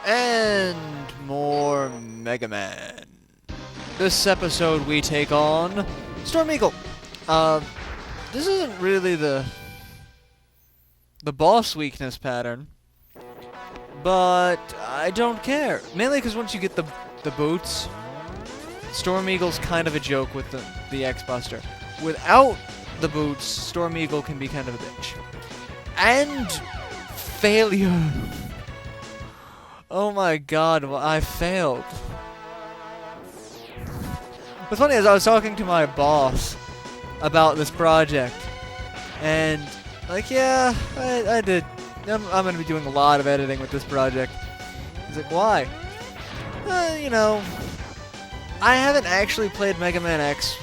And more Mega Man. This episode we take on Storm Eagle. This isn't really the boss weakness pattern, but I don't care. Mainly because once you get the boots, Storm Eagle's kind of a joke with the X-Buster. Without the boots, Storm Eagle can be kind of a bitch. And failure. Oh my god, I failed. What's funny is I was talking to my boss about this project, and like, yeah, I did. I'm gonna be doing a lot of editing with this project. He's like, why? You know, I haven't actually played Mega Man X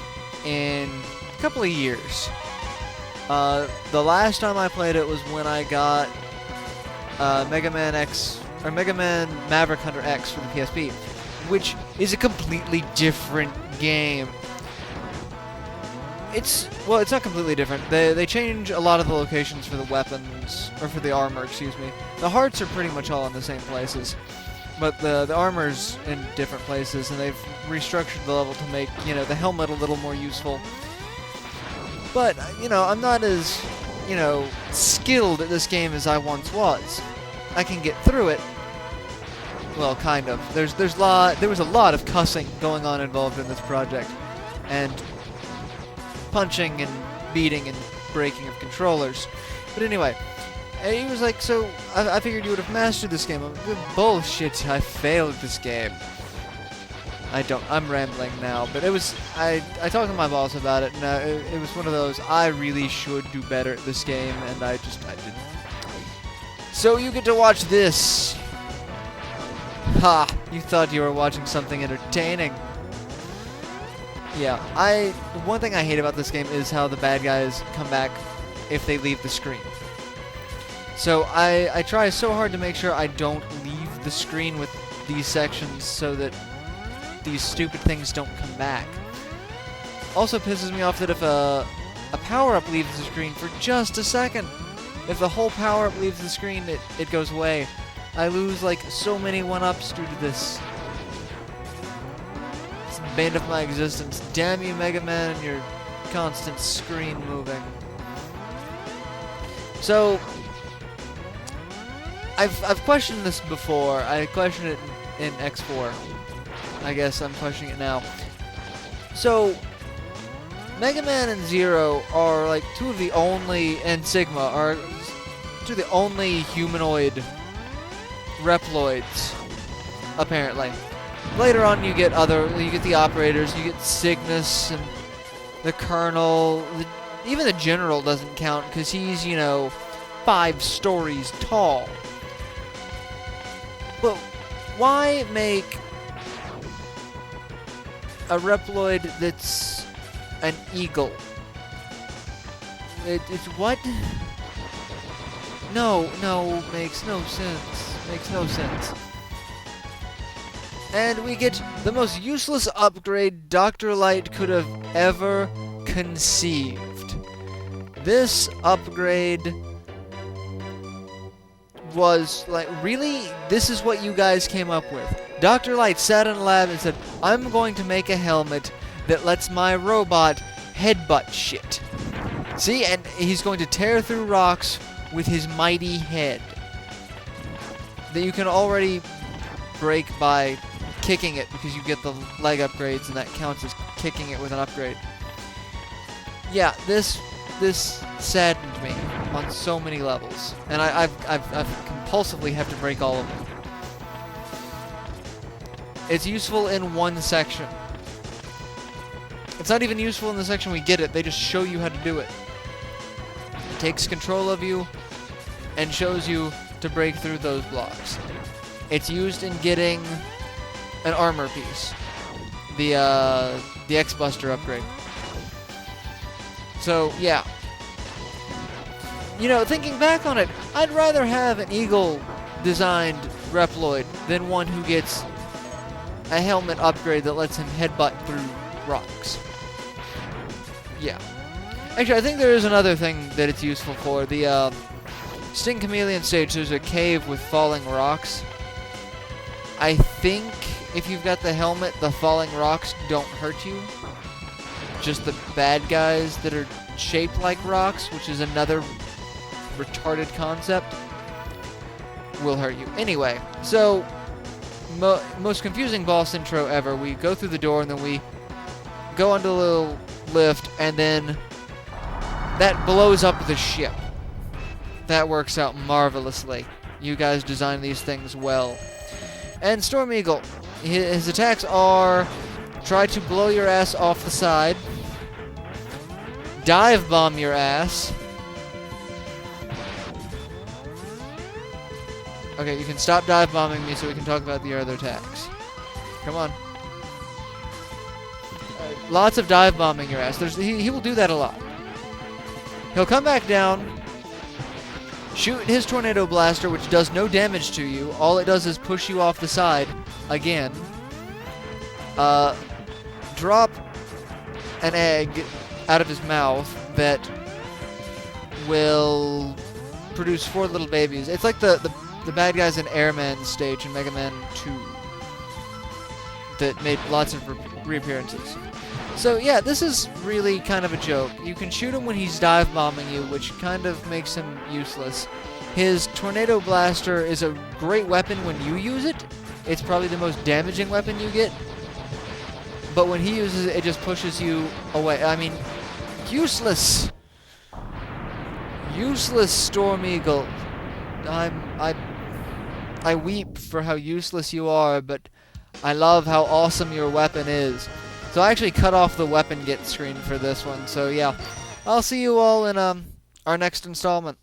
in a couple of years. The last time I played it was when I got Mega Man X, or Mega Man Maverick Hunter X for the PSP, which is a completely different game. It's not completely different. They change a lot of the locations for the weapons, or for the armor, excuse me. The hearts are pretty much all in the same places, but the armor's in different places, and they've restructured the level to make, you know, the helmet a little more useful. But, you know, I'm not as, you know, skilled at this game as I once was. I can get through it. Well, kind of. There was a lot of cussing going on involved in this project, and punching and beating and breaking of controllers. But anyway, he was like, so I figured you would have mastered this game. I'm like, bullshit, I failed this game. I'm rambling now, but it was, I talked to my boss about it, and it was one of those, I really should do better at this game, and I didn't. So you get to watch this. Ha! You thought you were watching something entertaining. Yeah, one thing I hate about this game is how the bad guys come back if they leave the screen. So I try so hard to make sure I don't leave the screen with these sections so that these stupid things don't come back. Also pisses me off that if a power-up leaves the screen for just a second, if the whole power-up leaves the screen, it goes away. I lose like so many 1-ups due to this. It's the bane of my existence. Damn you, Mega Man, and your constant screen moving. So I've questioned this before. I questioned it in X4. I guess I'm questioning it now. So Mega Man and Zero are like two of the only, and Sigma are two of the only humanoid reploids, apparently. Later on you get the operators, you get Cygnus and the Colonel. Even the General doesn't count because he's, you know, 5 stories tall. But why make a reploid that's an eagle? It's what? No, makes no sense. Makes no sense. And we get the most useless upgrade Dr. Light could have ever conceived. This upgrade was like, really? This is what you guys came up with? Dr. Light sat in a lab and said, I'm going to make a helmet that lets my robot headbutt shit. See? And he's going to tear through rocks with his mighty head that you can already break by kicking it because you get the leg upgrades and that counts as kicking it with an upgrade. Yeah, this saddened me on so many levels, and I've compulsively have to break all of them. It's useful in one section. It's not even useful in the section we get it. They just show you how to do it. It takes control of you and shows you to break through those blocks. It's used in getting an armor piece, the X-Buster upgrade. So yeah, you know, thinking back on it, I'd rather have an eagle-designed Reploid than one who gets a helmet upgrade that lets him headbutt through rocks. Yeah. Actually, I think there is another thing that it's useful for. The Sting Chameleon stage, there's a cave with falling rocks. I think if you've got the helmet, the falling rocks don't hurt you. Just the bad guys that are shaped like rocks, which is another retarded concept, will hurt you. Anyway, so most confusing boss intro ever. We go through the door and then we go onto a little lift and then that blows up the ship. That works out marvelously. You guys design these things well. And Storm Eagle, his attacks are try to blow your ass off the side, dive bomb your ass. Okay, you can stop dive bombing me so we can talk about the other attacks. Come on. Lots of dive bombing your ass. He will do that a lot. He'll come back down, shoot his tornado blaster, which does no damage to you. All it does is push you off the side again. Drop an egg out of his mouth that will produce 4 little babies. It's like the bad guys in Airman stage in Mega Man 2 that made lots of reappearances. So yeah, this is really kind of a joke. You can shoot him when he's dive bombing you, which kind of makes him useless. His tornado blaster is a great weapon when you use it. It's probably the most damaging weapon you get. But when he uses it, it just pushes you away. I mean, useless. Useless Storm Eagle. I weep for how useless you are, but I love how awesome your weapon is. So I actually cut off the weapon get screen for this one. So yeah, I'll see you all in our next installment.